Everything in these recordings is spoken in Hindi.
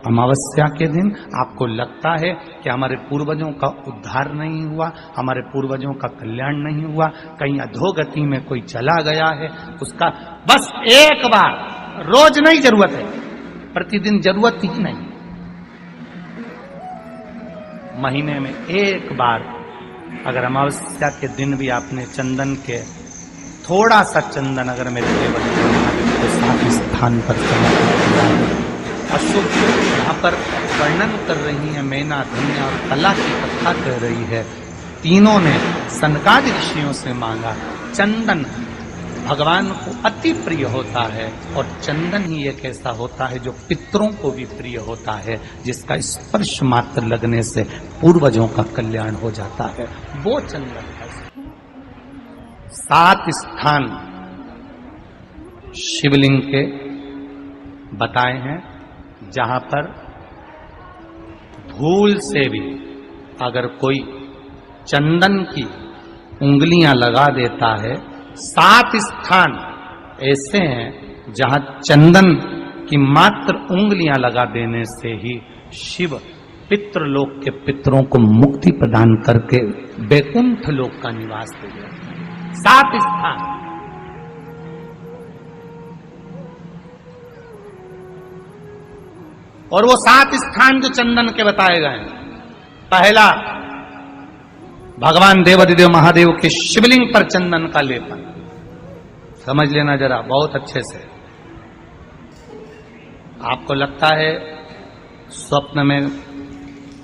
अमावस्या के दिन आपको लगता है कि हमारे पूर्वजों का उद्धार नहीं हुआ, हमारे पूर्वजों का कल्याण नहीं हुआ, कहीं अधोगति में कोई चला गया है, उसका बस एक बार, रोज नहीं जरूरत है, प्रतिदिन जरूरत ही नहीं, महीने में एक बार अगर अमावस्या के दिन भी आपने चंदन के थोड़ा सा चंदन अगर मेरे देवर को साथ स्थान पर अशुभ यहाँ पर वर्णन कर रही है मैना, धन्य और कला की कथा कह रही है। तीनों ने सनकादि ऋषियों से मांगा। चंदन भगवान को अति प्रिय होता है और चंदन ही एक ऐसा होता है जो पितरों को भी प्रिय होता है, जिसका स्पर्श मात्र लगने से पूर्वजों का कल्याण हो जाता है, वो चंदन है। 7 स्थान शिवलिंग के बताए हैं जहां पर भूल से भी अगर कोई चंदन की उंगलियां लगा देता है, 7 स्थान ऐसे हैं जहां चंदन की मात्र उंगलियां लगा देने से ही शिव पितृलोक के पितरों को मुक्ति प्रदान करके वैकुंठ लोक का निवास दे देते हैं। 7 स्थान। और वो 7 स्थान जो चंदन के बताए गए हैं, पहला भगवान देवाधिदेव महादेव के शिवलिंग पर चंदन का लेपन, समझ लेना जरा बहुत अच्छे से। आपको लगता है स्वप्न में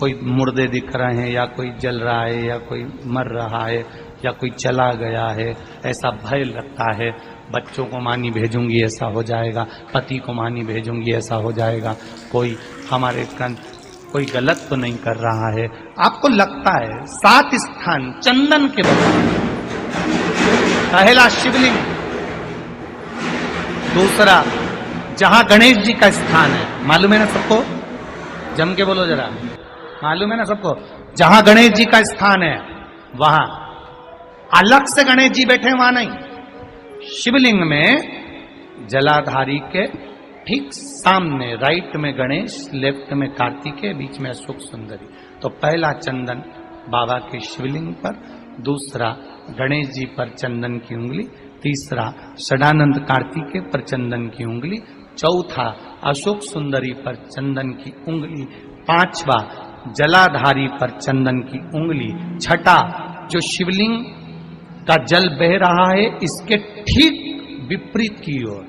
कोई मुर्दे दिख रहे हैं या कोई जल रहा है या कोई मर रहा है या कोई चला गया है, ऐसा भय लगता है। बच्चों को मानी भेजूंगी ऐसा हो जाएगा, पति को मानी भेजूंगी ऐसा हो जाएगा, कोई हमारे कोई गलत तो नहीं कर रहा है, आपको लगता है। 7 स्थान चंदन के बताए। पहला शिवलिंग, दूसरा जहां गणेश जी का स्थान है, मालूम है ना सबको, जम के बोलो जरा, मालूम है ना सबको, जहां गणेश जी का स्थान है वहां अलग से गणेश जी बैठे, वहां नहीं। शिवलिंग में जलाधारी के ठीक सामने राइट में गणेश, लेफ्ट में कार्तिकेय, बीच में अशोक सुंदरी। तो पहला चंदन बाबा के शिवलिंग पर, दूसरा गणेश जी पर चंदन की उंगली, तीसरा षडानंद कार्तिकेय पर चंदन की उंगली, चौथा अशोक सुंदरी पर चंदन की उंगली, पांचवा जलाधारी पर चंदन की उंगली, छठा जो शिवलिंग का जल बह रहा है इसके ठीक विपरीत की ओर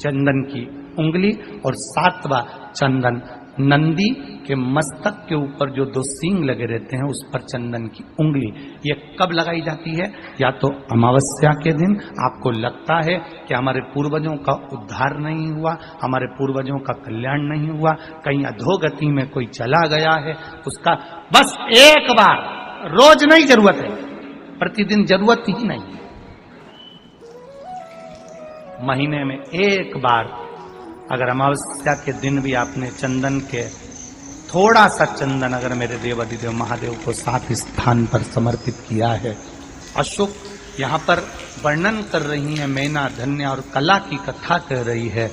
चंदन की उंगली, और 7वां चंदन नंदी के मस्तक के ऊपर जो 2 सींग लगे रहते हैं उस पर चंदन की उंगली। ये कब लगाई जाती है? या तो अमावस्या के दिन आपको लगता है कि हमारे पूर्वजों का उद्धार नहीं हुआ, हमारे पूर्वजों का कल्याण नहीं हुआ, कहीं अधोगति में कोई चला गया है, उसका बस एक बार, रोज नहीं जरूरत है, प्रतिदिन जरूरत ही नहीं, महीने में एक बार अगर अमावस्या के दिन भी आपने चंदन के थोड़ा सा चंदन अगर मेरे देवाधिदेव महादेव को 7 स्थान पर समर्पित किया है। अशोक यहाँ पर वर्णन कर रही है मैना, धन्य और कला की कथा कह रही है।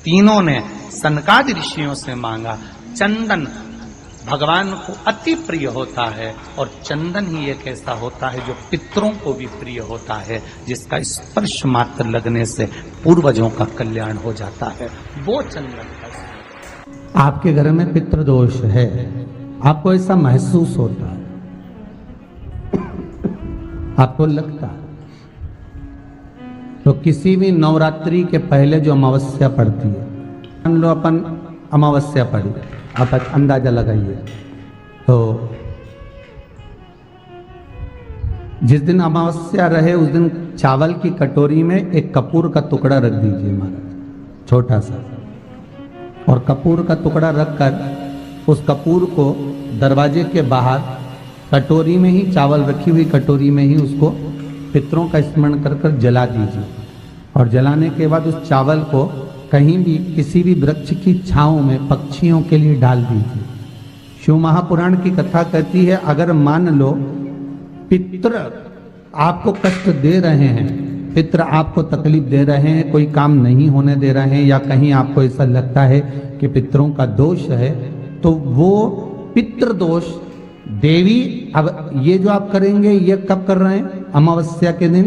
तीनों ने सनकादि ऋषियों से मांगा। चंदन भगवान को अति प्रिय होता है और चंदन ही एक ऐसा होता है जो पितरों को भी प्रिय होता है, जिसका स्पर्श मात्र लगने से पूर्वजों का कल्याण हो जाता है, वो चंदन है। आपके घर में पितृदोष है, आपको ऐसा महसूस होता है, आपको लगता है, तो किसी भी नवरात्रि के पहले जो अमावस्या पड़ती है, मान लो अपन अमावस्या पड़ी, आप अंदाजा लगाइए, तो जिस दिन अमावस्या रहे उस दिन चावल की कटोरी में एक कपूर का टुकड़ा रख दीजिए महाराज, छोटा सा, और कपूर का टुकड़ा रखकर उस कपूर को दरवाजे के बाहर कटोरी में ही, चावल रखी हुई कटोरी में ही उसको पितरों का स्मरण कर कर जला दीजिए। और जलाने के बाद उस चावल को कहीं भी किसी भी वृक्ष की छांव में पक्षियों के लिए डाल दीजिए। शिव महापुराण की कथा कहती है, अगर मान लो पितृ आपको कष्ट दे रहे हैं पितृ आपको तकलीफ दे रहे हैं, कोई काम नहीं होने दे रहे हैं, या कहीं आपको ऐसा लगता है कि पितरों का दोष है, तो वो पितृ दोष देवी, अब ये जो आप करेंगे ये कब कर रहे हैं? अमावस्या के दिन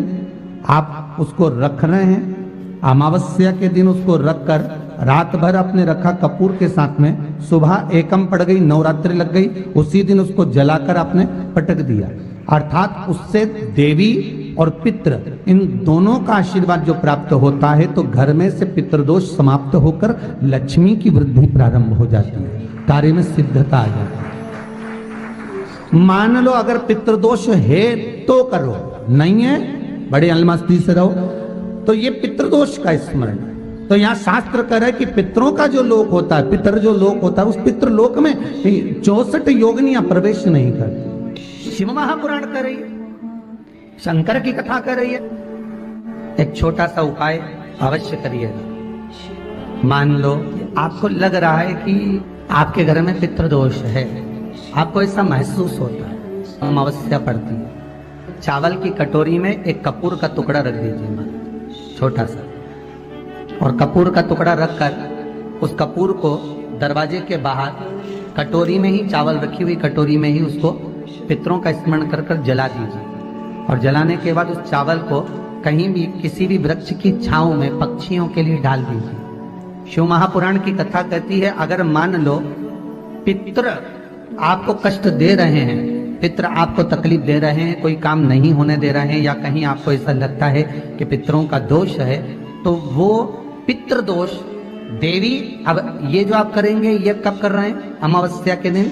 आप उसको रख रहे हैं। अमावस्या के दिन उसको रखकर रात भर आपने रखा कपूर के साथ में, सुबह एकम पड़ गई, नवरात्रि लग गई, उसी दिन उसको जलाकर आपने पटक दिया। अर्थात उससे देवी और पितृ इन दोनों का आशीर्वाद जो प्राप्त होता है, तो घर में से पितृदोष समाप्त होकर लक्ष्मी की वृद्धि प्रारंभ हो जाती है, कार्य में सिद्धता आ जाती है। मान लो अगर पितृदोष है तो करो, नहीं है बड़े अलमस्ती से रहो, तो ये पितृदोष का स्मरण। तो यहाँ शास्त्र कह रहा है कि पितरों का जो लोक होता है, पितर जो लोक होता है, उस पितृलोक में 64 योगिनियां प्रवेश नहीं करती। शिव महापुराण कर रही है, शंकर की कथा कर रही है। एक छोटा सा उपाय अवश्य करिएगा। मान लो आपको लग रहा है कि आपके घर में पितृदोष है, आपको ऐसा महसूस होता है, अमावस्या पड़ती है, चावल की कटोरी में एक कपूर का टुकड़ा रख दीजिए, मान छोटा सा, और कपूर का टुकड़ा रखकर उस कपूर को दरवाजे के बाहर कटोरी में ही, चावल रखी हुई कटोरी में ही उसको पितरों का स्मरण कर कर जला दीजिए। और जलाने के बाद उस चावल को कहीं भी किसी भी वृक्ष की छांव में पक्षियों के लिए डाल दीजिए। शिव महापुराण की कथा कहती है, अगर मान लो पितृ आपको कष्ट दे रहे हैं, पितृ आपको तकलीफ दे रहे हैं, कोई काम नहीं होने दे रहे हैं, या कहीं आपको ऐसा लगता है कि पितरों का दोष है, तो वो पितृ दोष देवी, अब ये जो आप करेंगे ये कब कर रहे हैं? अमावस्या के दिन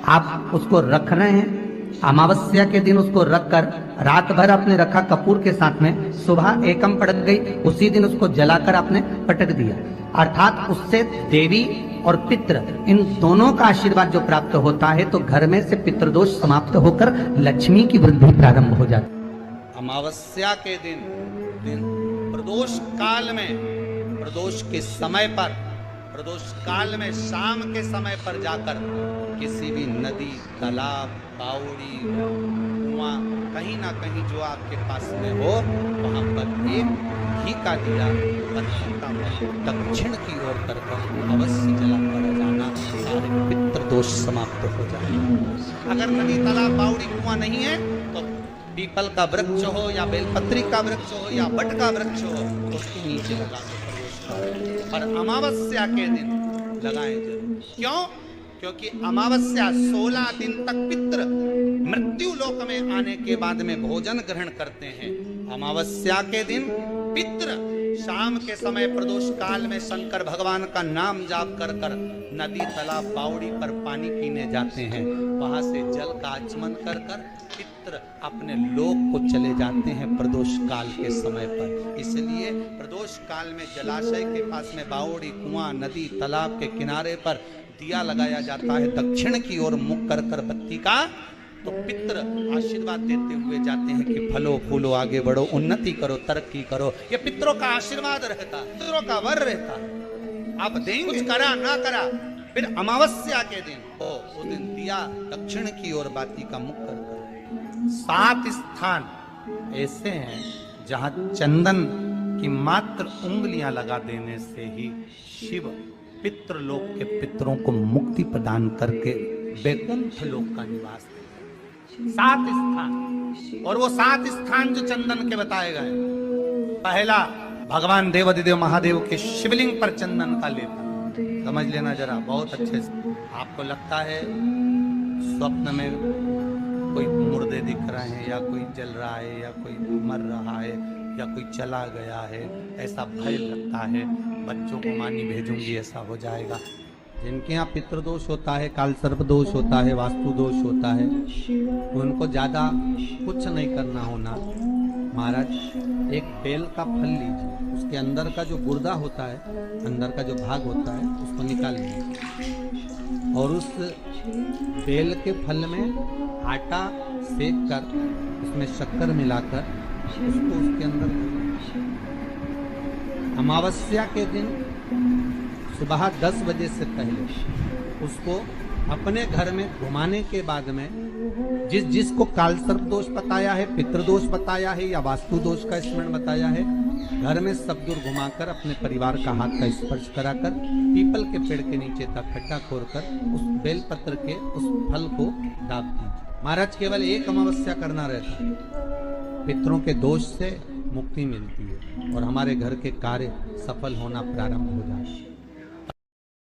आप उसको रख रहे हैं। अमावस्या के दिन उसको रखकर रात भर आपने रखा कपूर के साथ में, सुबह एकम पड़ गई, उसी दिन उसको जलाकर आपने पटक दिया। अर्थात उससे देवी और पितृ इन दोनों का आशीर्वाद जो प्राप्त होता है, तो घर में से पितृदोष समाप्त होकर लक्ष्मी की वृद्धि प्रारंभ हो जाती है। अमावस्या के दिन प्रदोष काल में, प्रदोष के समय पर, प्रदोष काल में शाम के समय पर जाकर किसी भी नदी, तालाब, बावड़ी, कुआं, कहीं ना कहीं जो आपके पास में हो, वहां पर एक घी का दिया दक्षिण की ओर कर अवश्य जला कर जाना, सारे पितृदोष समाप्त हो जाएगा। अगर नदी, तालाब, बावड़ी, कुआं नहीं है तो पीपल का वृक्ष हो या बेलपत्री का वृक्ष हो या बट का वृक्ष हो, तो उसके नीचे लगा दो। और अमावस्या के दिन लगाएं जरूर। क्यों? क्योंकि अमावस्या 16 दिन तक पितृ मृत्यु लोक में आने के बाद में भोजन ग्रहण करते हैं। अमावस्या के दिन पितृ शाम के समय प्रदोष काल में शंकर भगवान का नाम जाप कर कर नदी, तालाब, बावड़ी पर पानी पीने जाते हैं। वहां से जल का आचमन कर कर पितृ अपने लोक को चले जाते हैं प्रदोष काल के समय पर। इसलिए प्रदोष काल में जलाशय के पास में बावड़ी, कुआं, नदी, तालाब के किनारे पर दिया लगाया जाता है दक्षिण की ओर मुख कर कर बत्ती का, तो पितृ आशीर्वाद देते हुए जाते हैं कि फलो फूलो, आगे बढ़ो, उन्नति करो, तरक्की करो। ये पितरों का आशीर्वाद रहता, पितरों का वर रहता। आप देंगे, कुछ करा ना करा, फिर अमावस्या के दिन उस दिन दिया दक्षिण की ओर बाती का मुख कर कर। 7 स्थान ऐसे हैं जहां चंदन की मात्र उंगलियां लगा देने से ही शिव पितृलोक के पितरों को मुक्ति प्रदान करके वैकुंठ लोक का निवास देते। 7 स्थान, और वो 7 स्थान जो चंदन के बताए गए, पहला भगवान देवाधिदेव महादेव के शिवलिंग पर चंदन का लेप, समझ लेना जरा बहुत अच्छे से। आपको लगता है स्वप्न में कोई मुर्दे दिख रहे हैं, या कोई जल रहा है, या कोई मर रहा है, या कोई चला गया है, ऐसा भय लगता है, बच्चों को मानी भेजूंगी ऐसा हो जाएगा। जिनके यहाँ पितृदोष होता है, काल सर्प दोष होता है, वास्तु दोष होता है, उनको ज्यादा कुछ नहीं करना होना। महाराज एक बेल का फल लीजिए, उसके अंदर का जो गुर्दा होता है, अंदर का जो भाग होता है, उसको निकाल लीजिए, और उस बेल के फल में आटा सेक कर उसमें शक्कर मिलाकर उसको उसके अंदर, अमावस्या के दिन सुबह 10 बजे से पहले उसको अपने घर में घुमाने के बाद में जिसको काल सर्प दोष बताया है, पितृदोष बताया है या वास्तु दोष का स्मरण बताया है, घर में सब दूर घुमाकर अपने परिवार का हाथ का स्पर्श कराकर पीपल के पेड़ के नीचे तक खड्डा खोदकर उस बेलपत्र के उस फल को दाब दीजिए। महाराज केवल एक अमावस्या करना रहता है, पितरों के दोष से मुक्ति मिलती है और हमारे घर के कार्य सफल होना प्रारंभ हो जाते हैं।